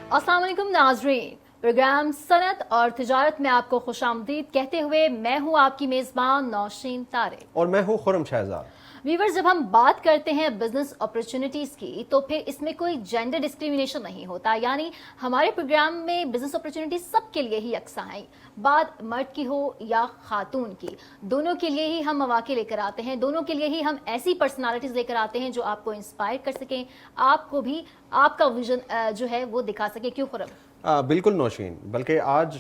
अस्सलाम वालेकुम नाजरीन, प्रोग्राम सनत और तिजारत में आपको खुशामदीद कहते हुए मैं हूँ आपकी मेज़बान नौशीन तारिक और मैं हूँ खुर्रम शहजाद। व्यूवर्स, जब हम बात करते हैं बिजनेस अपॉर्चुनिटीज़ की तो फिर इसमें कोई जेंडर डिस्क्रिमिनेशन नहीं होता, यानी हमारे प्रोग्राम में बिजनेस अपॉर्चुनिटीज सबके लिए ही यकसा हैं। बात मर्द की हो या खातून की, दोनों के लिए ही हम मौके लेकर आते हैं, दोनों के लिए ही हम ऐसी पर्सनालिटीज़ लेकर आते हैं जो आपको इंस्पायर कर सकें, आपको भी आपका विजन जो है वो दिखा सके। क्यों खुर्रम? बिल्कुल नौशीन, बल्कि आज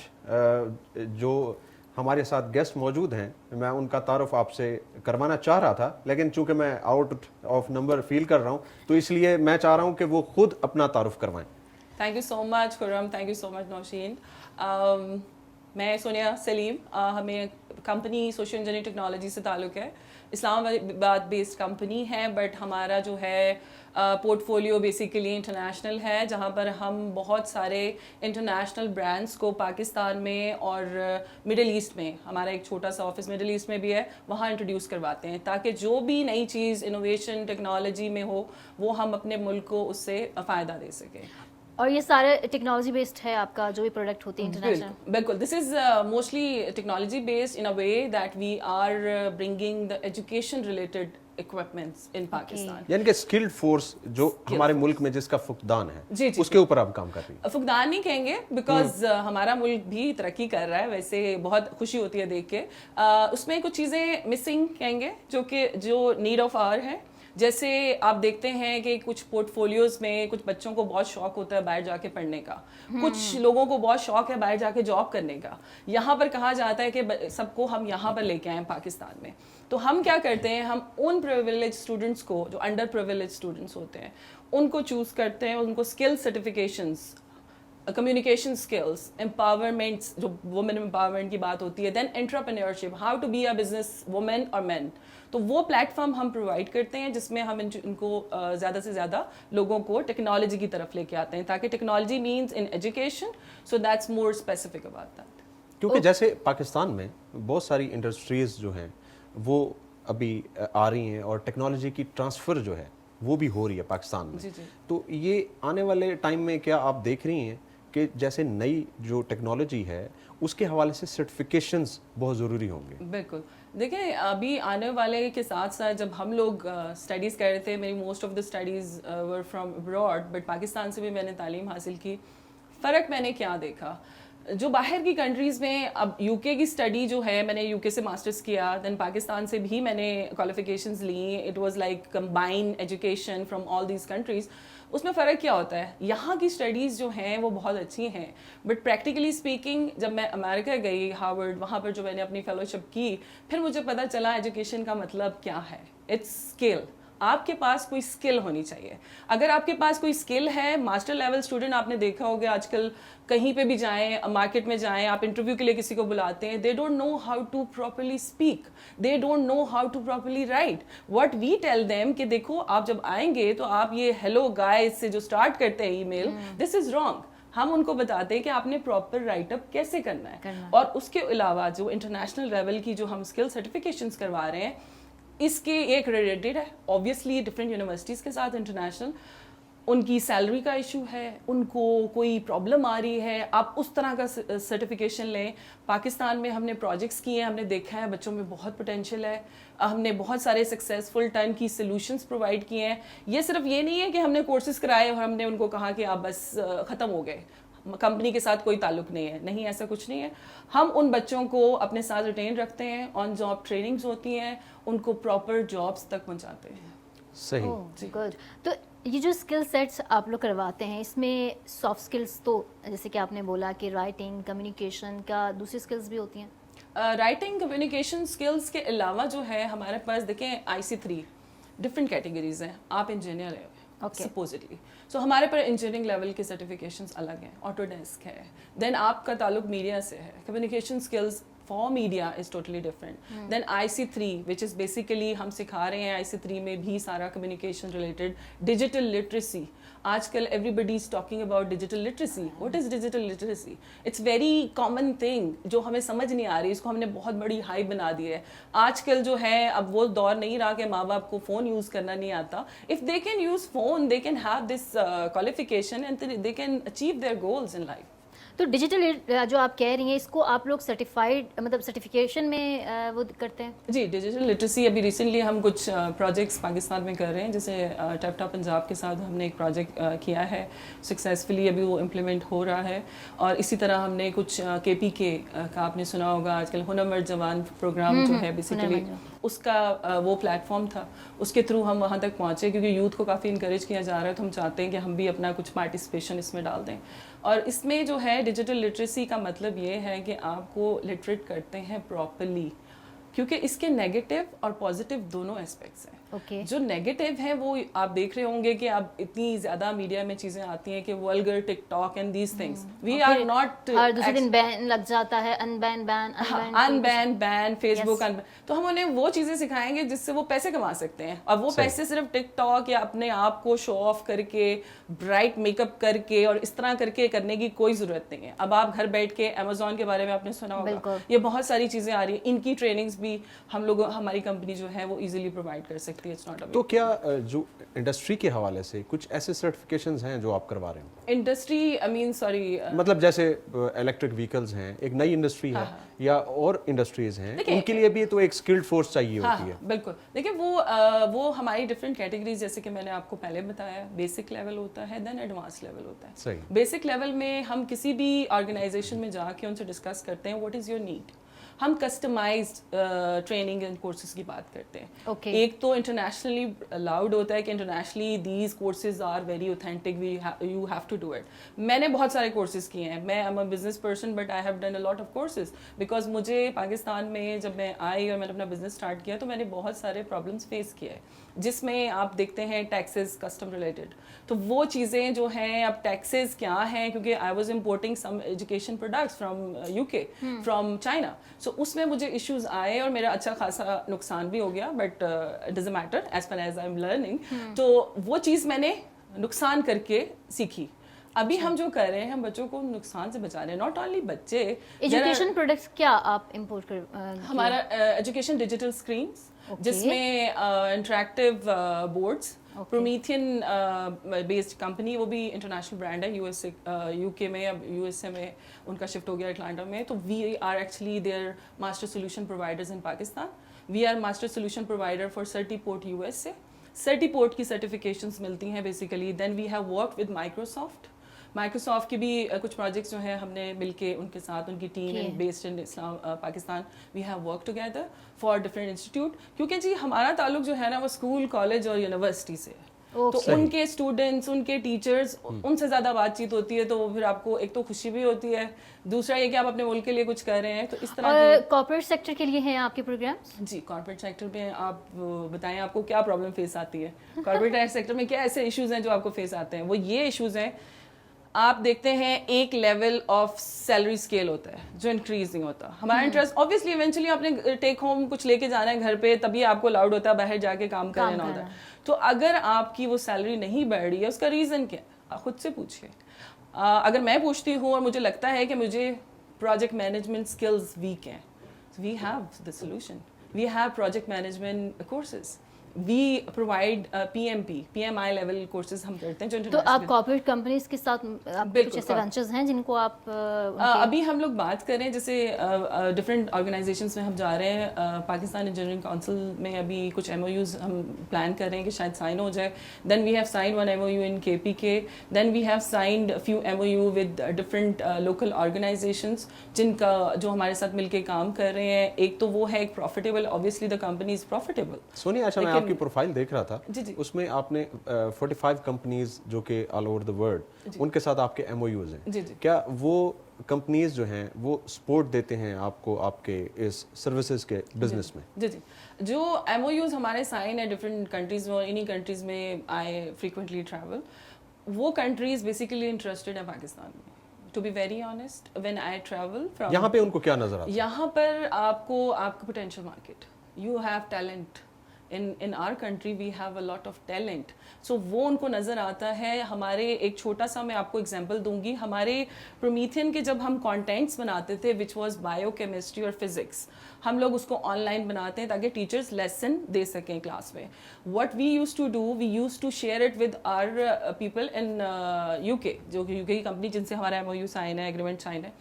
जो हमारे साथ गेस्ट मौजूद हैं, मैं उनका तारुफ आपसे करवाना चाह रहा था, लेकिन चूंकि मैं आउट ऑफ नंबर फील कर रहा हूं, तो इसलिए मैं चाह रहा हूं कि वो खुद अपना तारुफ करवाएं। Thank you so much Khurram, thank you so much Nausheen. मैं सोनिया सलीम, हमें कंपनी सोशल इंजीनियरिंग टेक्नोलॉजी से ताल्लुक़ है। इस्लामाबाद बेस्ड कंपनी है, बट हमारा जो है पोर्टफोलियो बेसिकली इंटरनेशनल है, जहाँ पर हम बहुत सारे इंटरनेशनल ब्रांड्स को पाकिस्तान में और मिडिल ईस्ट में, हमारा एक छोटा सा ऑफिस मिडिल ईस्ट में भी है, वहाँ इंट्रोड्यूस करवाते हैं, ताकि जो भी नई चीज़ इनोवेशन टेक्नोलॉजी में हो वो हम अपने मुल्क को उससे फ़ायदा दे सकें। और ये सारे टेक्नोलॉजी बेस्ड है आपका जो भी प्रोडक्ट होती है इंटरनेशनल? बिल्कुल, this is mostly technology based in a way that we are bringing the education related equipments in Pakistan. यानी कि स्किल्ड फोर्स जो हमारे मुल्क में जिसका फुकदान है, जी, उसके ऊपर आप काम कर रही हैं। फुकदान नहीं कहेंगे, बिकॉज हमारा मुल्क भी तरक्की कर रहा है, वैसे बहुत खुशी होती है देख के। उसमें कुछ चीज़ें मिसिंग कहेंगे जो नीड ऑफ आवर है। जैसे आप देखते हैं कि कुछ पोर्टफोलियोज में कुछ बच्चों को बहुत शौक होता है बाहर जाके पढ़ने का, कुछ लोगों को बहुत शौक है बाहर जाके जॉब करने का। यहाँ पर कहा जाता है कि सबको हम यहाँ पर लेके आए पाकिस्तान में, तो हम क्या करते हैं, हम उन प्रिविलेज स्टूडेंट्स को, जो अंडर प्रिविलेज स्टूडेंट्स होते हैं, उनको चूज़ करते हैं, उनको skill certifications, communication skills, empowerment, जो वुमेन एम्पावरमेंट की बात होती है, then entrepreneurship, how to be a business women और मैन, तो वो प्लेटफॉर्म हम प्रोवाइड करते हैं जिसमें हम इनको ज़्यादा से ज़्यादा लोगों को टेक्नोलॉजी की तरफ लेके आते हैं, ताकि technology means in education, so that's more specific about that. क्योंकि जैसे पाकिस्तान में बहुत सारी इंडस्ट्रीज़ जो हैं वो अभी आ रही हैं और टेक्नोलॉजी की ट्रांसफ़र जो है वो भी हो रही है पाकिस्तान में। जी। तो ये आने वाले टाइम में क्या आप देख रही हैं कि जैसे नई जो टेक्नोलॉजी है उसके हवाले से सर्टिफिकेशंस बहुत ज़रूरी होंगे? बिल्कुल, देखिए अभी आने वाले के साथ साथ जब हम लोग स्टडीज़ कर रहे थे, मेरी most of the studies were from abroad, but Pakistan से भी मैंने तालीम हासिल की। फ़र्क मैंने क्या देखा, जो बाहर की कंट्रीज़ में, अब यूके की स्टडी जो है, मैंने यूके से मास्टर्स किया, देन पाकिस्तान से भी मैंने क्वालिफिकेशंस ली, it was like combined education from all these countries. उसमें फ़र्क क्या होता है, यहाँ की स्टडीज़ जो हैं वो बहुत अच्छी हैं, बट प्रैक्टिकली स्पीकिंग जब मैं अमेरिका गई, हार्वर्ड, वहाँ पर जो मैंने अपनी फेलोशिप की, फिर मुझे पता चला एजुकेशन का मतलब क्या है। इट्स स्किल, आपके पास कोई स्किल होनी चाहिए। अगर आपके पास कोई स्किल है, मास्टर लेवल स्टूडेंट आपने देखा होगा आजकल कहीं पे भी जाएं, मार्केट में जाएं, आप इंटरव्यू के लिए किसी को बुलाते हैं, they don't know how to properly speak, they don't know how to properly write. What we tell them कि देखो आप जब आएंगे तो आप ये हेलो गाइस से जो स्टार्ट करते हैं ईमेल, दिस इज रॉन्ग। हम उनको बताते हैं कि आपने प्रॉपर राइटअप कैसे करना है। और उसके अलावा जो इंटरनेशनल लेवल की जो हम स्किल सर्टिफिकेशंस करवा रहे हैं, इसके एक रिलेटेड है ऑब्वियसली डिफरेंट यूनिवर्सिटीज़ के साथ इंटरनेशनल, उनकी सैलरी का इशू है, उनको कोई प्रॉब्लम आ रही है, आप उस तरह का सर्टिफिकेशन लें। पाकिस्तान में हमने प्रोजेक्ट्स किए हैं, हमने देखा है बच्चों में बहुत पोटेंशियल है, हमने बहुत सारे सक्सेसफुल टर्न की सॉल्यूशंस प्रोवाइड किए हैं। ये सिर्फ ये नहीं है कि हमने कोर्सेज कराए और हमने उनको कहा कि आप बस ख़त्म हो गए, कंपनी के साथ कोई ताल्लुक नहीं है, नहीं, ऐसा कुछ नहीं है। हम उन बच्चों को अपने साथ रिटेन रखते हैं, ऑन जॉब ट्रेनिंग्स होती हैं, उनको प्रॉपर जॉब्स तक पहुंचाते हैं। सही, गुड। तो ये जो स्किल सेट्स आप लोग करवाते हैं, इसमें सॉफ्ट स्किल्स तो जैसे कि आपने बोला कि राइटिंग, कम्युनिकेशन का, दूसरी स्किल्स भी होती हैं? राइटिंग, कम्युनिकेशन स्किल्स के अलावा जो है हमारे पास देखें IC3 डिफरेंट कैटेगरीज हैं। आप इंजीनियर है सपोजिटली, सो हमारे पर इंजीनियरिंग लेवल के सर्टिफिकेशंस अलग हैं, ऑटोडेस्क है, देन आपका ताल्लुक मीडिया से है, communication skills for media is totally different. Then IC3, which is basically हम सिखा रहे हैं IC3 में भी सारा communication related, digital literacy. आजकल everybody is talking about digital literacy. What is digital literacy? It's very common thing जो हमें समझ नहीं आ रही, इसको हमने बहुत बड़ी हाई बना दी है. आजकल जो है अब वो दौर नहीं रहा कि माँ बाप को फ़ोन यूज़ करना नहीं आता. If they can use phone, they can have this qualification and they can achieve their goals in life. تو ڈیجیٹل جو آپ کہہ رہی ہیں اس کو آپ لوگ سرٹیفائڈ مطلب سرٹیفکیشن میں وہ کرتے ہیں؟ جی ڈیجیٹل لٹریسی ابھی ریسنٹلی ہم کچھ پروجیکٹس پاکستان میں کر رہے ہیں, جیسے ٹیپٹا پنجاب کے ساتھ ہم نے ایک پروجیکٹ کیا ہے سکسیزفلی, ابھی وہ امپلیمنٹ ہو رہا ہے. اور اسی طرح ہم نے کچھ KPK کا آپ نے سنا ہوگا آج کل ہنر مرد جوان پروگرام جو ہے بیسیکلی اس کا وہ پلیٹ فارم تھا, اس کے تھرو ہم وہاں تک پہنچے کیونکہ یوتھ کو کافی انکریج کیا جا رہا ہے, تو ہم چاہتے ہیں کہ ہم بھی اپنا کچھ پارٹیسپیشن اس میں ڈال دیں. اور اس میں جو ہے ڈیجیٹل لٹریسی کا مطلب یہ ہے کہ آپ کو لٹریٹ کرتے ہیں پراپرلی, کیونکہ اس کے نیگیٹو اور پازیٹیو دونوں اسپیکٹس ہیں. جو نیگیٹو ہے وہ آپ دیکھ رہے ہوں گے کہ اب اتنی زیادہ میڈیا میں چیزیں آتی ہیں کہ vulgar tik tok and these things, we are not, ہر دوسرے دن بین لگ جاتا ہے, ان بین فیس بک, تو ہم انہیں وہ چیزیں سکھائیں گے جس سے وہ پیسے کما سکتے ہیں. اور وہ پیسے صرف ٹک ٹاک یا اپنے آپ کو شو آف کر کے برائٹ میک اپ کر کے اور اس طرح کر کے کرنے کی کوئی ضرورت نہیں ہے. اب آپ گھر بیٹھ کے امیزون کے بارے میں آپ نے سنا ہوگا, یہ بہت ساری چیزیں آ رہی ہیں, ان کی ٹریننگز بھی ہم لوگ ہماری کمپنی جو ہے وہ ایزیلی پرووائڈ کر سکتی ہے. تو کیا جو انڈسٹری کے حوالے سے کچھ ایسے سرٹیفکیشنز ہیں جو آپ کروا رہے ہیں؟ انڈسٹری مطلب جیسے الیکٹرک وہیکلز ہیں, ایک نئی انڈسٹری ہے, یا اور انڈسٹریز ہیں, ان کے لیے بھی تو ایک اسکلڈ فورس چاہیے ہوتی ہے. بالکل, دیکھیں وہ ہماری ڈفرینٹ کیٹیگریز, جیسے کہ میں نے آپ کو پہلے بتایا, بیسک لیول ہوتا ہے, دین ایڈوانس لیول ہوتا ہے. صحیح. بیسک لیول میں ہم کسی بھی آرگنائزیشن میں جا کے ان سے ڈسکس کرتے ہیں واٹ از یور نیڈ. ہم کسٹمائزڈ ٹریننگ اینڈ کورسز کی بات کرتے ہیں. ایک تو انٹرنیشنلی الاؤڈ ہوتا ہے کہ internationally these courses are very authentic, you have to do it. میں نے بہت سارے کورسز کیے ہیں, میں am a business person but I have done a lot of courses, because مجھے پاکستان میں جب میں آئی اور میں نے اپنا بزنس اسٹارٹ کیا تو میں نے بہت سارے پرابلمس فیس کیے, جس میں آپ دیکھتے ہیں ٹیکسز کسٹم ریلیٹڈ. تو وہ چیزیں جو ہیں, اب ٹیکسز کیا ہیں, کیونکہ I was importing some education products from UK, from China, so اس میں مجھے ایشوز آئے اور میرا اچھا خاصا نقصان بھی ہو گیا, but it doesn't metre as far as I am learning. تو وہ چیز میں نے نقصان کر کے سیکھی. ابھی ہم جو کر رہے ہیں, ہم بچوں کو نقصان سے بچا رہے ہیں, ناٹ اونلی بچے. ایجوکیشن پروڈکٹس کیا آپ امپورٹ کر؟ ہمارا ایجوکیشن ڈیجیٹل اسکرینس, جس میں انٹریکٹیو بورڈس, پرومیتھین بیسڈ کمپنی, وہ بھی انٹرنیشنل برانڈ ہے, UK میں, اب USA میں ان کا شفٹ ہو گیا اٹلانٹا میں. تو we are actually their master solution providers in Pakistan. We are master solution provider for Certiport USA. Certiport کی سرٹیفکیشنس ملتی ہیں basically. Then we have work with Microsoft کی بھی کچھ پروجیکٹس جو ہیں ہم نے مل کے ان کے ساتھ, ان کی ٹیم بیسڈ ان اسلام Pakistan, we have work together for different institute. کیونکہ جی ہمارا تعلق جو ہے نا وہ اسکول, کالج اور یونیورسٹی سے, تو ان کے اسٹوڈنٹس, ان کے ٹیچرز, ان سے زیادہ بات چیت ہوتی ہے, تو پھر آپ کو ایک تو خوشی بھی ہوتی ہے, دوسرا یہ کہ آپ اپنے ملک کے لیے کچھ کر رہے ہیں. تو اس طرح کارپوریٹ سیکٹر کے لیے ہیں آپ کے پروگرامس؟ جی کارپوریٹ سیکٹر میں آپ بتائیں آپ کو کیا پرابلم فیس آتی ہے, کارپوریٹ سیکٹر میں کیا ایسے ایشوز ہیں جو آپ کو فیس آتے ہیں. وہ یہ ایشوز ہیں, آپ دیکھتے ہیں ایک لیول آف سیلری اسکیل ہوتا ہے جو انکریز نہیں ہوتا. ہمارا انٹرسٹ آبویسلی ایونچولی آپ نے ٹیک ہوم کچھ لے کے جانا ہے گھر پہ, تبھی آپ کو الاؤڈ ہوتا ہے باہر جا کے کام کرنا ہوتا ہے. تو اگر آپ کی وہ سیلری نہیں بڑھ رہی ہے, اس کا ریزن کیا ہے, خود سے پوچھیے. اگر میں پوچھتی ہوں اور مجھے لگتا ہے کہ مجھے پروجیکٹ مینجمنٹ اسکلز ویک ہیں, we have the solution, we have project management courses, we provide PMI level courses ہم کرتے ہیں. جو تو آپ کارپوریٹ کمپنیز کے ساتھ کچھ ایسے وینچرز ہیں جن کو آپ ابھی ہم لوگ بات کر رہے ہیں, جیسے ڈفرینٹ آرگنائزیشنس میں ہم جا رہے ہیں. پاکستان انجینئرنگ کونسل میں ابھی کچھ MOUs ہم پلان کر رہے ہیں کہ شاید سائن ہو جائے. Then we have sign one MOU in KPK. Then we have signed few MOU with different local organisations جن کا جو ہمارے ساتھ مل کے کام کر رہے ہیں. ایک تو وہ ہے ایک profitable, obviously the company is profitable. سونی اچھا میں آپ کی پروفائل دیکھ رہا تھا, اس میں آپ نے 45 کمپنیز جو کہ آل اوور دا ورلڈ, ان کے ساتھ آپ کے MOUs ہیں. کیا وہ کمپنیز جو ہیں وہ سپورٹ دیتے ہیں آپ کو آپ کے اس سروسز کے بزنس میں؟ جی جو MOUs ہمارے سائن ہیں ڈفرینٹ کنٹریز میں, اور انہی کنٹریز میں آئی فریکوینٹلی ٹریول. وہ کنٹریز بیسیکلی انٹرسٹڈ ہیں پاکستان میں. to be very honest, when I travel from यहाँ पे उनको क्या नजर आता है? यहाँ पर आपको आपका potential market, you have talent in our country we have a lot of talent, so वो उनको नज़र आता है. हमारे एक छोटा सा मैं आपको एग्जांपल दूंगी, हमारे प्रोमीथियन के जब हम कंटेंट्स बनाते थे which was बायोकेमिस्ट्री और फिजिक्स, हम लोग उसको ऑनलाइन बनाते हैं ताकि टीचर्स लेसन दे सकें क्लास में. what we used to do, we used to share it with our people in UK, जो कि UK की कंपनी जिनसे हमारा MOU साइन है, एग्रीमेंट साइन है.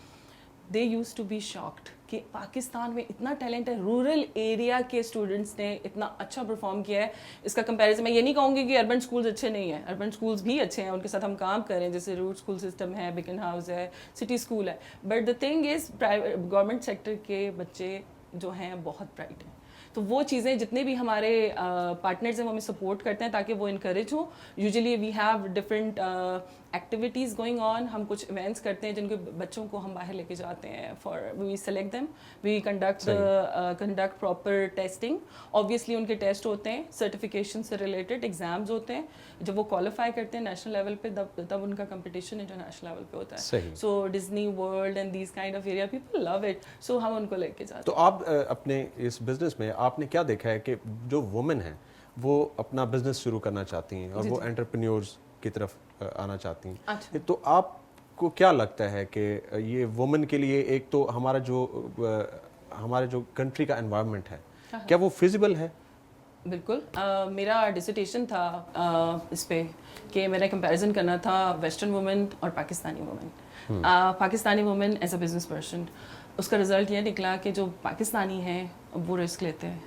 दे यूज टू बी शॉक्ड कि पाकिस्तान में इतना टैलेंट है, रूरल एरिया के स्टूडेंट्स ने इतना अच्छा परफॉर्म किया है. इसका कंपैरिजन मैं ये नहीं कहूँगी कि अर्बन स्कूल्स अच्छे नहीं हैं, अर्बन स्कूल्स भी अच्छे हैं, उनके साथ हम काम कर रहे हैं, जैसे रूट स्कूल सिस्टम है, बिकन हाउस है, सिटी स्कूल है. But the thing is private government sector के बच्चे जो हैं बहुत ब्राइट हैं. तो वो चीज़ें जितने भी हमारे पार्टनर्स हैं वो हमें सपोर्ट करते हैं ताकि वो इनकरेज हो. Usually we have different activities going on. हम कुछ इवेंट्स करते हैं जिनके बच्चों को हम बाहर लेके जाते हैं, for we select them, we conduct proper testing. Obviously उनके टेस्ट होते हैं, सर्टिफिकेशन से रिलेटेड एग्जाम्स होते हैं. जब वो क्वालिफाई करते हैं नेशनल लेवल पे तब उनका कंपटीशन इंटरनेशनल लेवल पे होता है. So Disney world and these kind of area people love it, so हम उनको लेके जाते हैं. तो आप अपने इस बिजनेस में आपने क्या देखा है कि जो वुमेन हैं वो अपना बिजनेस शुरू करना चाहती हैं और वो एंटरप्रेन्योर्स की तरफ आना चाहती हैं. अच्छा. तो आपको क्या लगता है कि ये वुमेन के लिए एक तो हमारे जो कंट्री का एनवायरनमेंट है, क्या वो फिजिबल है? बिल्कुल. मेरा डिसर्टेशन था इस पे कि मैंने कंपैरिजन करना था वेस्टर्न वुमेन और Pakistani women. Pakistani women as a business person, उसका रिजल्ट ये निकला कि जो पाकिस्तानी हैं वो रिस्क लेते हैं,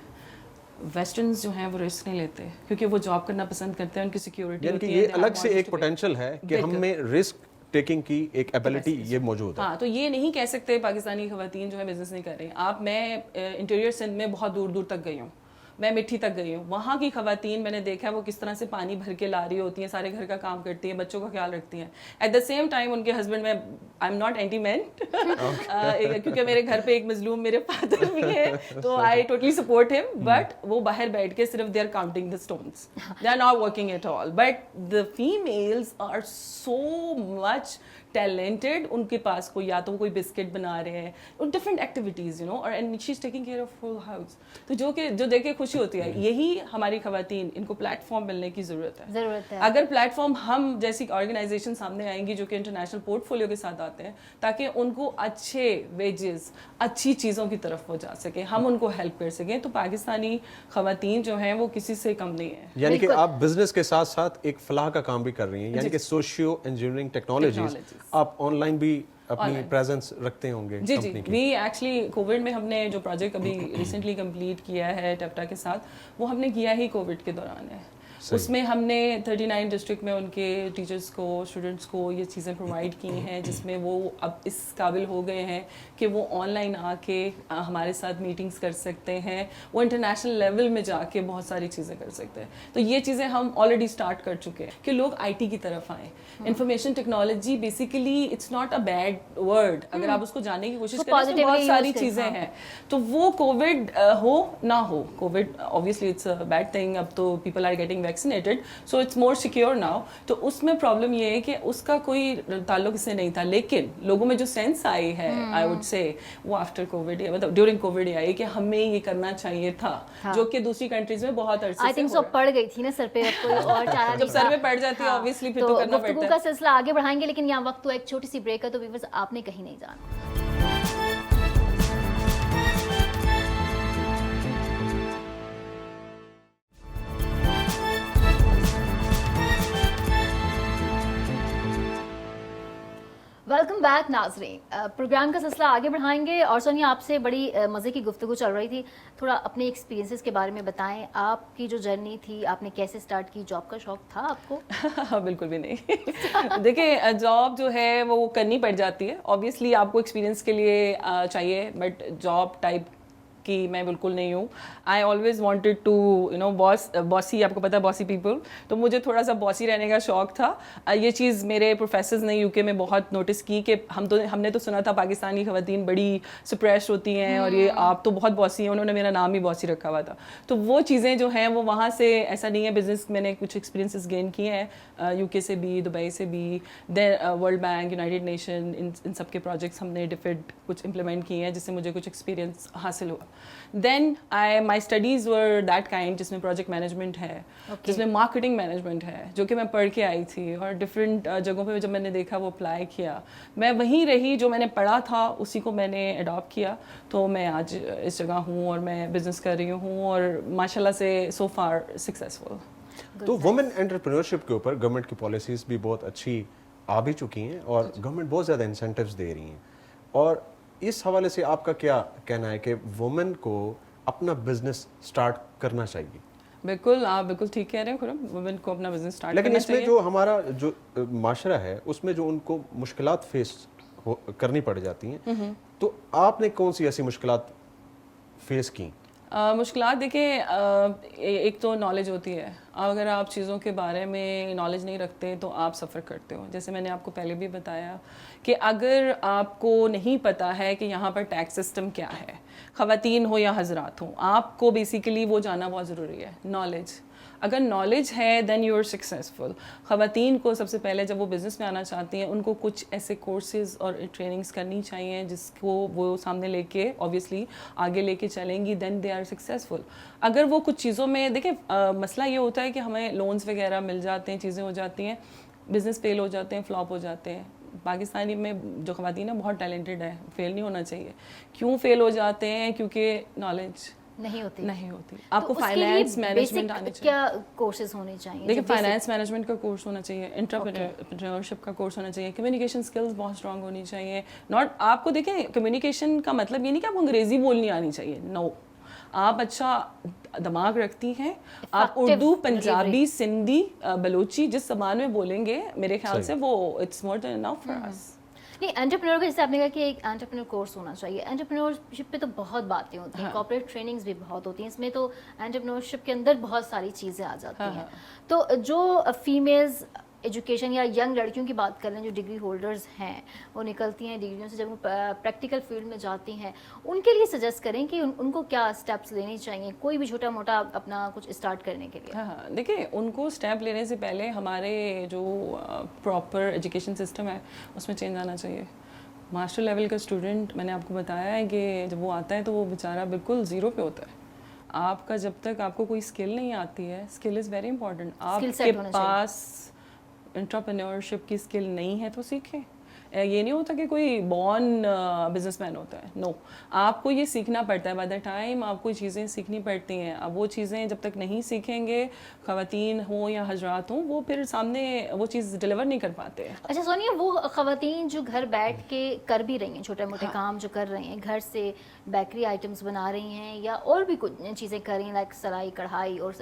वेस्टर्न्स जो हैं वो रिस्क नहीं लेते क्योंकि वो जॉब करना पसंद करते हैं, उनकी सिक्योरिटी होती है. ये अलग से एक पोटेंशियल है कि हम में रिस्क टेकिंग की एक एबिलिटी ये मौजूद है. हाँ, तो ये नहीं कह सकते पाकिस्तानी खवातीन जो है बिजनेस नहीं कर रही. मैं इंटीरियर सिंध में बहुत दूर दूर तक गई हूँ, मैं मिट्टी तक गई हूँ. वहाँ की खवातीन मैंने देखा है वो किस तरह से पानी भर के ला रही होती हैं, सारे घर का काम करती हैं, बच्चों का ख्याल रखती हैं. एट द सेम टाइम उनके हस्बैंड में, I am not anti man क्योंकि मेरे घर पे एक मजलूम मेरे फादर भी है, तो I totally support him. But वो बाहर बैठ के सिर्फ they are counting the stones, they are not working at all. But the females are so much talented. उनके पास कोई या तो कोई बिस्किट बना रहे हैं, डिफरेंट एक्टिविटीज यू नो, और and she is taking care of full house. तो जो देख के खुशी होती है. यही हमारी खवातीन, इनको प्लेटफॉर्म मिलने की जरूरत है. अगर प्लेटफॉर्म हम जैसी ऑर्गेनाइजेशन सामने आएंगी जो कि इंटरनेशनल पोर्टफोलियो के साथ आते हैं ताकि उनको अच्छे वेजेस, अच्छी चीज़ों की तरफ वो जा सके, हम उनको हेल्प कर सकें, तो पाकिस्तानी खवातीन जो हैं वो किसी से कम नहीं है. यानी कि आप बिजनेस के साथ साथ एक फलाह का काम भी कर रही हैं, यानी कि सोशियो इंजीनियरिंग टेक्नोलॉजीज आप ऑनलाइन भी अपनी प्रेजेंस रखते होंगे. जी. वी एक्चुअली कोविड में हमने जो प्रोजेक्ट अभी रिसेंटली कंप्लीट किया है टेप्टा के साथ, वो हमने किया ही कोविड के दौरान है. उसमें हमने 39 डिस्ट्रिक्ट में उनके टीचर्स को, स्टूडेंट्स को ये चीज़ें प्रोवाइड की हैं जिसमें वो अब इस काबिल हो गए हैं कि वो ऑनलाइन आके हमारे साथ मीटिंग्स कर सकते हैं, वो इंटरनेशनल लेवल में जाके बहुत सारी चीज़ें कर सकते हैं. तो ये चीज़ें हम ऑलरेडी स्टार्ट कर चुके हैं कि लोग आईटी की तरफ आएँ. Information technology basically it's not a bad word, अगर आप उसको जानने की कोशिश करें तो बहुत सारी चीज़ें हैं. तो वो कोविड हो ना हो, covid obviously it's a bad thing. अब तो people are getting vaccinated, so it's more secure now. तो उसमें प्रॉब्लम ये है कि उसका कोई ताल्लुक इससे नहीं था, लेकिन लोगों में जो सेंस आई है आई वुड से वो आफ्टर कोविड, मतलब ड्यूरिंग कोविड आई कि हमें ये करना चाहिए था. जो कि दूसरी कंट्रीज में बहुत अरसे से आई थिंक सो पड़ गई थी ना सर पे, अब कोई और चारा जब सर पे पड़ जाती है ऑब्वियसली फिर तो करना पड़ता है. का सिलसिला आगे बढ़ाएंगे, लेकिन यहाँ वक्त तो एक छोटी सी ब्रेक है, तो व्यूअर्स आपने कहीं नहीं जाना. वेलकम बैक नाजरीन. प्रोग्राम का सिलसिला आगे बढ़ाएंगे और सोनिया आपसे बड़ी मज़े की गुफ्तगू चल रही थी. थोड़ा अपने एक्सपीरियंसेस के बारे में बताएं, आपकी जो जर्नी थी, आपने कैसे स्टार्ट की, जॉब का शौक था आपको? बिल्कुल भी नहीं. देखिए जॉब जो है वो करनी पड़ जाती है, ऑब्वियसली आपको एक्सपीरियंस के लिए चाहिए, बट जॉब टाइप कि मैं बिल्कुल नहीं हूँ. I always wanted to, you know, bossy, आपको पता है bossy people, तो मुझे थोड़ा सा bossy रहने का शौक था. ये चीज़ मेरे प्रोफेसर्स ने यूके में बहुत नोटिस की कि हमने तो सुना था पाकिस्तानी ख़वातीन बड़ी suppressed होती हैं और ये आप तो बहुत bossy हैं. उन्होंने मेरा नाम ही bossy रखा हुआ था. तो वो चीज़ें जो हैं वो वहाँ से, ऐसा नहीं है, बिजनेस मैंने कुछ एक्सपीरियंसेस गेन किए हैं यूके से भी, दुबई से भी, then world bank, united nation, इन सब के प्रोजेक्ट्स हमने डिफरेंट कुछ इम्प्लीमेंट किए हैं जिससे मुझे कुछ एक्सपीरियंस हासिल हुआ. Then my studies were that kind जिसमें प्रोजेक्ट मैनेजमेंट है, जिसमें मार्केटिंग मैनेजमेंट है, जो कि मैं पढ़ के आई थी और डिफरेंट जगहों पे जब मैंने देखा वो अप्लाई किया, मैं वहीं रही, जो मैंने पढ़ा था उसी को मैंने अडॉप्ट किया. तो मैं आज इस जगह हूँ और मैं बिज़नेस कर रही हूँ और माशाल्लाह से सो फार सक्सेसफुल. तो वुमेन एंटरप्रेन्योरशिप के ऊपर गवर्नमेंट की पॉलिसीज़ भी बहुत अच्छी आ भी चुकी हैं और गवर्नमेंट बहुत ज़्यादा इंसेंटिव्स दे रही हैं. और इस हवाले से आपका क्या कहना है कि वुमेन को अपना बिजनेस स्टार्ट करना चाहिए? बिल्कुल, आप बिल्कुल ठीक कह रहे हैं खुरम, वुमेन को अपना बिजनेस स्टार्ट लेकिन करना इसमें चाहिए. जो हमारा जो माशरा है उसमें जो उनको मुश्किलात फेस करनी पड़ जाती हैं, तो आपने कौन सी ऐसी मुश्किलात फेस की? मुश्किलात देखिए, एक तो नॉलेज होती है. अगर आप चीज़ों के बारे में नॉलेज नहीं रखते तो आप सफ़र करते हो. जैसे मैंने आपको पहले भी बताया कि अगर आपको नहीं पता है कि यहाँ पर टैक्स सिस्टम क्या है, ख़वातीन हो या हज़रात हो, आपको बेसिकली वो जानना बहुत ज़रूरी है, नॉलेज. अगर नॉलेज है देन यू आर सक्सेसफुल. ख़वातीन को सबसे पहले जब वो बिज़नेस में आना चाहती हैं उनको कुछ ऐसे कोर्सेज़ और ट्रेनिंग्स करनी चाहिए जिसको वो सामने लेके ऑब्वियसली आगे लेके चलेंगी, देन दे आर सक्सेसफुल. अगर वो कुछ चीज़ों में देखिए, मसला ये होता है कि हमें लोन्स वगैरह मिल जाते हैं, चीज़ें हो जाती हैं, बिज़नेस फेल हो जाते हैं, फ्लॉप हो जाते हैं. पाकिस्तानी में जो ख़वातीन है बहुत टैलेंटेड है, फेल नहीं होना चाहिए. क्यों फेल हो जाते हैं? क्योंकि नॉलेज नहीं होती. आपको फाइनेंस मैनेजमेंट आने चाहिए. क्या कोर्सेज होने चाहिए? देखिए, फाइनेंस मैनेजमेंट का कोर्स होना चाहिए, एंटरप्रेन्योरशिप का कोर्स होना चाहिए, कम्युनिकेशन स्किल्स बहुत स्ट्रांग होनी चाहिए. नॉट आपको देखें, कम्युनिकेशन का मतलब ये नहीं कि आपको अंग्रेजी बोलनी आनी चाहिए, नो. आप अच्छा दिमाग रखती हैं, आप उर्दू, पंजाबी, सिंधी, बलोची जिस ज़बान में बोलेंगे, मेरे ख्याल से वो it's more than enough for us. नहीं, एंटरप्रेन्योर का जैसे आपने कहा कि एक एंटरप्रेन्योर कोर्स होना चाहिए. एंटरप्रेन्योरशिप पे तो बहुत बातें होती हैं, कॉर्पोरेट ट्रेनिंग्स भी बहुत होती हैं, इसमें तो एंटरप्रेन्योरशिप के अंदर बहुत सारी चीज़ें आ जाती हैं. तो जो फीमेल्स एजुकेशन या यंग लड़कियों की बात कर रहे हैं, जो डिग्री होल्डर्स हैं, वो निकलती हैं डिग्रियों से, जब वो प्रैक्टिकल फील्ड में जाती हैं, उनके लिए सजेस्ट करें कि उनको क्या स्टेप्स लेने चाहिए कोई भी छोटा मोटा अपना कुछ स्टार्ट करने के लिए? हाँ, देखिए, उनको स्टेप लेने से पहले हमारे जो प्रॉपर एजुकेशन सिस्टम है उसमें चेंज आना चाहिए. मास्टर लेवल का स्टूडेंट, मैंने आपको बताया है कि जब वो आता है तो वो बेचारा बिल्कुल ज़ीरो पे होता है. आपका जब तक आपको कोई स्किल नहीं आती है, स्किल इज़ वेरी इंपॉर्टेंट. आपके पास एंटरप्रेन्योरशिप की स्किल नहीं है तो सीखें. ये नहीं होता कि कोई बॉर्न बिजनेसमैन होता है, नो. आपको ये सीखना पड़ता है. बाय द टाइम आपको चीज़ें सीखनी पड़ती हैं. अब वो चीज़ें जब तक नहीं सीखेंगे, ख़वातीन हो या हजरात हों, वो फिर सामने वो चीज़ डिलीवर नहीं कर पाते हैं. अच्छा सोनिया, वो ख़वातीन जो घर बैठ के कर भी रही हैं, छोटे मोटे काम जो कर रही हैं, घर से बेकरी आइटम्स बना रही हैं या और भी कुछ चीज़ें कर रही हैं, लाइक सिलाई, कढ़ाई और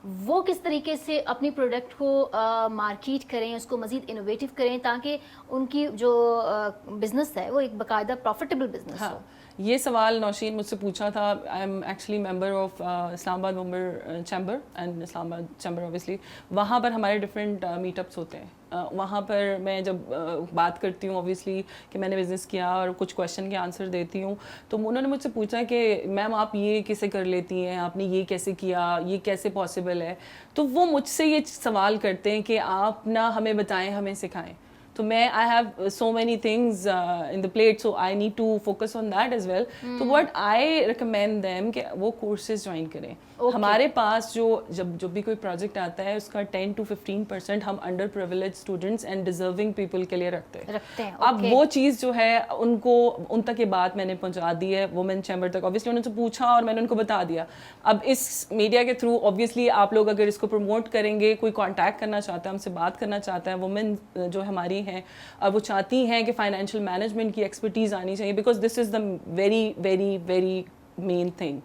वो किस तरीके से अपनी प्रोडक्ट को मार्केट करें, उसको मज़ीद इनोवेटिव करें ताकि उनकी जो बिजनेस है वो एक बाकायदा प्रॉफिटेबल बिजनेस हो? ये सवाल नौशीन मुझसे पूछा था. I am actually member of Islamabad women chamber and Islamabad chamber obviously. वहाँ पर हमारे डिफरेंट मीटअप्स होते हैं. वहाँ पर मैं जब बात करती हूँ ऑब्वियसली कि मैंने बिज़नेस किया और कुछ क्वेश्चन के आंसर देती हूँ, तो उन्होंने मुझसे पूछा कि मैम आप ये कैसे कर लेती हैं, आपने ये कैसे किया, ये कैसे पॉसिबल है. तो वो मुझसे ये सवाल करते हैं कि आप ना हमें बताएं, हमें सिखाएं. तो मैं I have so many things in the plate, so I need to focus on that as well. तो व्हाट आई रिकमेंड देम कि वो कोर्सेज ज्वाइन करें. हमारे पास जब भी कोई प्रोजेक्ट आता है उसका 10 to 15% हम under privilege students and deserving people के लिए रखते हैं. अब वो चीज़ जो है उन तक ये बात मैंने पहुंचा दी है वुमेन चैम्बर तक. ऑब्वियसली उन्होंने पूछा और मैंने उनको बता दिया. अब इस मीडिया के थ्रू ऑब्वियसली आप लोग अगर इसको प्रमोट करेंगे, कोई कॉन्टैक्ट करना चाहता है, हमसे बात करना चाहता है, वुमेन जो हमारी हैं वो चाहती हैं कि फाइनेंशियल मैनेजमेंट की एक्सपर्टीज आनी चाहिए, because this is the very very very main thing.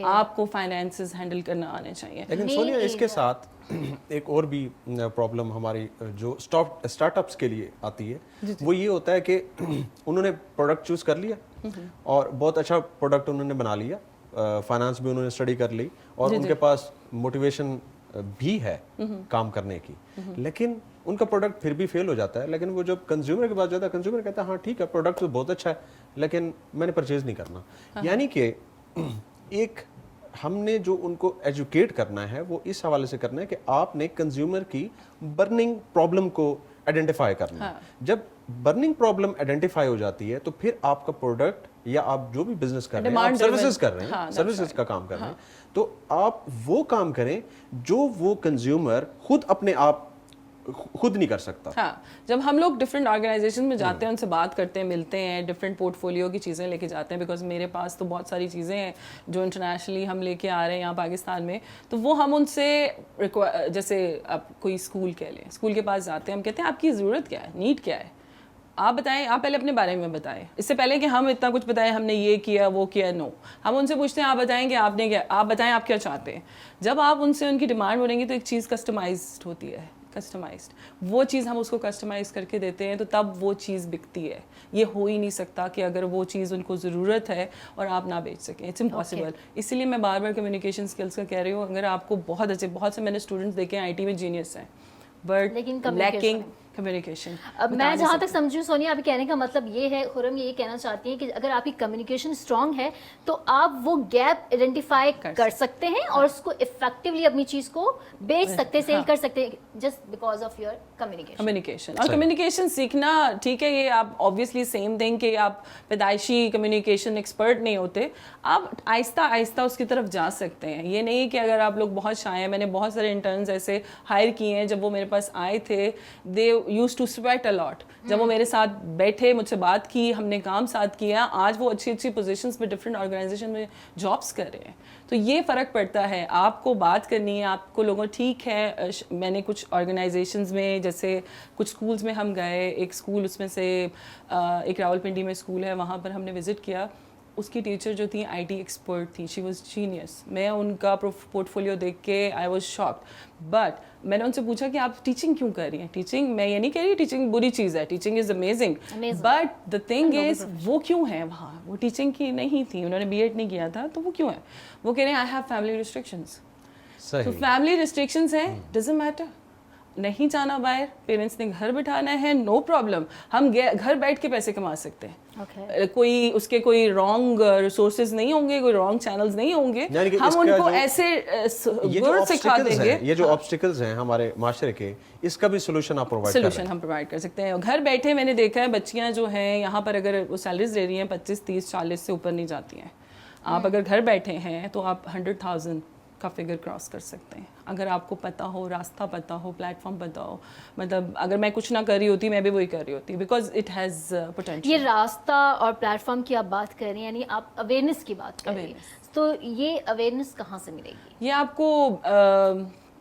आपको फाइनेंसेस हैंडल करना आने चाहिए. लेकिन सोनिया, इसके साथ एक और भी प्रॉब्लम हमारी जो स्टार्टअप्स के लिए आती है, वो ये होता है कि उन्होंने प्रोडक्ट चूज कर लिया और बहुत अच्छा प्रोडक्ट उन्होंने बना लिया, فائنانس بھی انہوں نے اسٹڈی کر لی اور ان کے پاس موٹیویشن بھی ہے کام کرنے کی, لیکن ان کا پروڈکٹ پھر بھی فیل ہو جاتا ہے. لیکن وہ جب کنزیومر کے پاس جاتا ہے, کنزیومر کہتا ہے ہاں ٹھیک ہے پروڈکٹ تو بہت اچھا ہے لیکن میں نے پرچیز نہیں کرنا. یعنی کہ ایک ہم نے جو ان کو ایجوکیٹ کرنا ہے وہ اس حوالے سے کرنا ہے کہ آپ نے کنزیومر کی برننگ پرابلم کو آئیڈینٹیفائی کرنا ہے. جب برننگ پرابلم آئیڈینٹیفائی ہو جاتی ہے تو پھر آپ کا پروڈکٹ یا آپ جو بھی بزنس کر رہے ہیں, آپ سروسز کر رہے ہیں, سروسز کا کام کر رہے ہیں, تو آپ وہ کام کریں جو وہ کنزیومر خود اپنے آپ خود نہیں کر سکتا. ہاں, جب ہم لوگ ڈفرینٹ آرگنائزیشن میں جاتے ہیں, ان سے بات کرتے ہیں, ملتے ہیں, ڈفرینٹ پورٹ فولیو کی چیزیں لے کے جاتے ہیں, بیکاز میرے پاس تو بہت ساری چیزیں ہیں جو انٹرنیشنلی ہم لے کے آ رہے ہیں یہاں پاکستان میں, تو وہ ہم ان سے جیسے آپ کوئی اسکول کہہ لیں, اسکول کے پاس جاتے ہیں, ہم کہتے ہیں آپ کی ضرورت کیا ہے, نیڈ کیا ہے, آپ بتائیں, آپ پہلے اپنے بارے میں بتائیں, اس سے پہلے کہ ہم اتنا کچھ بتائیں ہم نے یہ کیا وہ کیا. نو, ہم ان سے پوچھتے ہیں آپ بتائیں کہ آپ نے کیا, آپ بتائیں آپ کیا چاہتے ہیں. جب آپ ان سے ان کی ڈیمانڈ بولیں گے تو ایک چیز کسٹمائزڈ ہوتی ہے, کسٹمائزڈ وہ چیز ہم اس کو کسٹمائز کر کے دیتے ہیں, تو تب وہ چیز بکتی ہے. یہ ہو ہی نہیں سکتا کہ اگر وہ چیز ان کو ضرورت ہے اور آپ نہ بیچ سکیں, اٹس امپاسبل. اسی لیے میں بار بار کمیونیکیشن اسکلس کا کہہ رہی ہوں. اگر آپ کو بہت اچھے, بہت سے میں نے اسٹوڈنٹس دیکھے ہیں آئی ٹی میں جینیس ہیں, بٹ لیکنگ کمیونیکیشن. اب میں جہاں تک سمجھوں سونیا, ابھی کہنے کا مطلب یہ ہے, خرم یہ کہنا چاہتی ہیں کہ اگر آپ کی کمیونیکیشن اسٹرانگ ہے تو آپ وہ گیپ آئیڈینٹیفائی کر سکتے ہیں اور اس کو افیکٹولی اپنی چیز کو بیچ سکتے, سیل کر سکتے ہیں, just because of your communication. اور کمیونیکیشن سیکھنا ٹھیک ہے, یہ آپ آبویسلی سیم تھنگ کہ آپ پیدائشی کمیونیکیشن ایکسپرٹ نہیں ہوتے, آپ آہستہ آہستہ اس کی طرف جا سکتے ہیں. یہ نہیں کہ اگر آپ لوگ بہت شائع ہیں, میں نے بہت سارے انٹرنز ایسے ہائر کیے ہیں, جب وہ میرے پاس آئے تھے they use to sweat allot. جب وہ میرے ساتھ بیٹھے, مجھ سے بات کی, ہم نے کام ساتھ کیا, آج وہ اچھی اچھی پوزیشنز میں ڈفرینٹ آرگنائزیشن میں جابس کر رہے ہیں. تو یہ فرق پڑتا ہے, آپ کو بات کرنی ہے, آپ کو لوگوں ٹھیک ہے. میں نے کچھ آرگنائزیشنز میں, جیسے کچھ اسکولز میں ہم گئے, ایک اسکول اس میں سے ایک راول پنڈی میں اسکول ہے, وہاں پر ہم نے وزٹ کیا. اس کی ٹیچر جو تھی آئی ٹی ایکسپرٹ تھی, شی واز جینیس. میں ان کا پورٹ فولیو دیکھ کے آئی واز شاکڈ. بٹ میں نے ان سے پوچھا کہ آپ ٹیچنگ کیوں کر رہی ہیں. ٹیچنگ, میں یہ نہیں کہہ رہی ٹیچنگ بری چیز ہے, teaching is amazing, but the thing is وہ کیوں ہیں وہاں, وہ ٹیچنگ کی نہیں تھی, انہوں نے بی ایڈ نہیں کیا تھا, تو وہ کیوں ہیں. وہ کہہ رہے ہیں آئی ہیو فیملی ریسٹرکشنز. تو فیملی ریسٹرکشنز ہیں, ڈزنٹ میٹر, نہیں جانا باہر, پیرنٹس نے گھر بٹھانا ہے, نو پرابلم, ہم گھر بیٹھ کے پیسے کما سکتے ہیں. کوئی اس کے کوئی رانگ ریسورسز نہیں ہوں گے, کوئی رانگ چینلز نہیں ہوں گے, ہم ان کو ایسے ورڈ سکھا دیں گے. یہ جو آبسٹیکلز ہیں ہمارے معاشرے کے, اس کا بھی سولوشن آپ سولوشن ہم پرووائڈ کر سکتے ہیں. گھر بیٹھے میں نے دیکھا ہے بچیاں جو ہیں یہاں پر, اگر وہ سیلریز لے رہی ہیں 25, 30, 40 سے اوپر نہیں جاتی ہیں. آپ اگر گھر بیٹھے ہیں تو آپ 100,000 کا فگر کراس کر سکتے ہیں, اگر آپ کو پتہ ہو, راستہ پتہ ہو, پلیٹ فارم پتہ ہو. مطلب اگر میں کچھ نہ کر رہی ہوتی, میں بھی وہی کر رہی ہوتی, بیکاز اٹ ہیز پوٹینشیل. یہ راستہ اور پلیٹ فارم کی آپ بات کر رہی ہیں, یعنی آپ اویئرنیس کی بات کر رہی ہیں, تو یہ اویئرنیس کہاں سے ملے گی؟ یہ آپ کو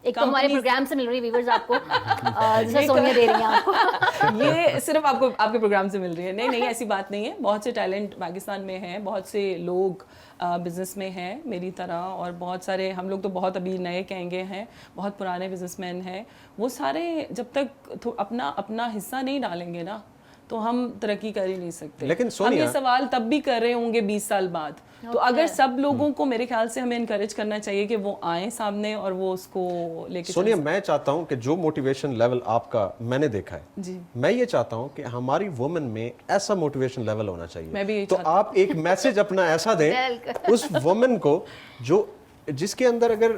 ایک تو ہمارے پروگرام سے مل رہی ہے, ویورز آپ کو جیسے سونیا دے رہی ہیں آپ کو, یہ صرف آپ کو آپ کے پروگرام سے مل رہی ہے. نہیں, ایسی بات نہیں ہے. بہت سے ٹیلنٹ پاکستان میں ہیں, بہت سے لوگ بزنس میں ہیں میری طرح, اور بہت سارے, ہم لوگ تو بہت ابھی نئے کہیں گے ہیں, بہت پرانے بزنس مین ہیں. وہ سارے جب تک اپنا حصہ نہیں ڈالیں گے نا, تو ہم ترقی کر ہی نہیں سکتے. لیکن ہم یہ سوال تب بھی کر رہے ہوں گے 20 سال بعد. تو اگر سب لوگوں کو, میرے خیال سے ہمیں انکریج کرنا چاہیے کہ وہ آئیں سامنے اور وہ اس کو لے کے. سونیا, میں چاہتا ہوں کہ جو موٹیویشن لیول آپ کا میں نے دیکھا ہے, جی, میں یہ چاہتا ہوں کہ ہماری وومن میں ایسا موٹیویشن لیول ہونا چاہیے. میں بھی تو آپ ایک میسج اپنا ایسا دیں اس وومن کو جس کے اندر اگر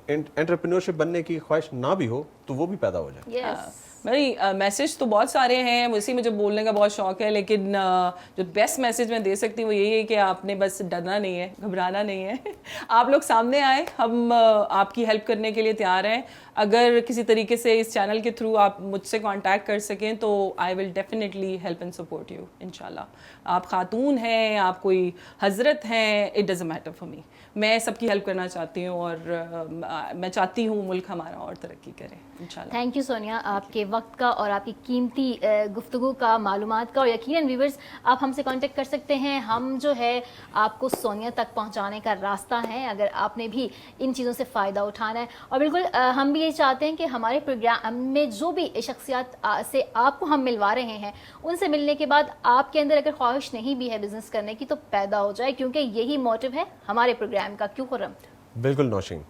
انٹرپرینیورشپ بننے کی خواہش نہ بھی ہو تو وہ بھی پیدا ہو جائے. میری میسج تو بہت سارے ہیں, اسی مجھے بولنے کا بہت شوق ہے, لیکن جو بیسٹ میسج میں دے سکتی ہوں وہ یہی ہے کہ آپ نے بس ڈرنا نہیں ہے, گھبرانا نہیں ہے. آپ لوگ سامنے آئے, ہم آپ کی ہیلپ کرنے کے لیے تیار ہیں. اگر کسی طریقے سے اس چینل کے تھرو آپ مجھ سے کانٹیکٹ کر سکیں تو I will definitely help and support you انشاءاللہ. آپ خاتون ہیں, آپ کوئی حضرت ہیں, it doesn't matter for me. میں سب کی ہیلپ کرنا چاہتی ہوں, اور میں چاہتی ہوں ملک ہمارا اور ترقی کرے انشاءاللہ. تھینک یو سونیا, آپ کے وقت کا اور آپ کی قیمتی گفتگو کا، معلومات کا، اور یقیناً ویورز آپ ہم سے کانٹیکٹ کر سکتے ہیں. ہم جو ہے آپ کو سونیا تک پہنچانے کا راستہ ہیں اگر آپ نے بھی ان چیزوں سے فائدہ اٹھانا ہے. اور بالکل ہم بھی یہ چاہتے ہیں کہ ہمارے پروگرام میں جو بھی شخصیات سے آپ کو ہم ملوا رہے ہیں ان سے ملنے کے بعد آپ کے اندر اگر خواہش نہیں بھی ہے بزنس کرنے کی تو پیدا ہو جائے، کیونکہ یہی موٹو ہے ہمارے پروگرام کا. کیوں خرم؟ بالکل نوشین.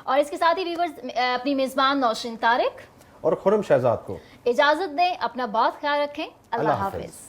اور اس کے ساتھ ہی ویورز اپنی میزبان نوشین طارق اور خرم شہزاد کو اجازت دیں. اپنا بہت خیال رکھیں. اللہ حافظ.